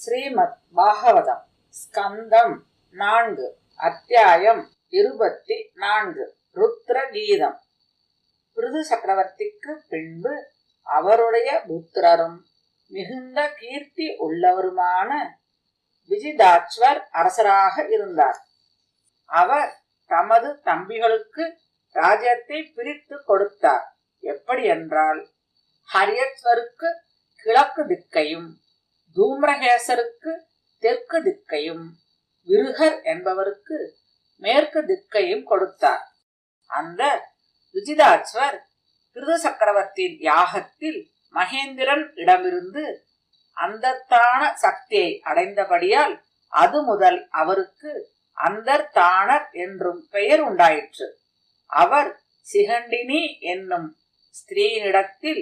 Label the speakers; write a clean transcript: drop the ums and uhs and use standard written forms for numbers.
Speaker 1: ஸ்ரீமத் பாகவதம் ஸ்கந்தம் 4 அத்தியாயம் 24 ருத்ர கீதம். பிருது சக்கரவர்த்திக்கு பின்பு அவருடைய புத்திரரும் மிகுந்த கீர்த்தி உள்ளவருமான விஜிதாச்வர் அரசராக இருந்தார். அவர் தமது தம்பிகளுக்கு ராஜ்யத்தை பிரித்து கொடுத்தார். எப்படி என்றால், ஹரியத்வருக்கு கிழக்கு திக்கையும், தூம்ரகேசருக்கு தெற்கு திக்கையும், விருகர் என்பவருக்கு மேற்கு திக்கையும் கொடுத்தார். அந்த விஜிதாச்வர் பிருது சக்கரவர்த்தியின் யாகத்தில் மகேந்திரன் இடமிருந்து அந்தர்தான சக்தியை அடைந்தபடியால் அது முதல் அவருக்கு அந்தர்தானர் என்றும் பெயர் உண்டாயிற்று. அவர் சிகண்டினி என்னும் ஸ்திரீனிடத்தில்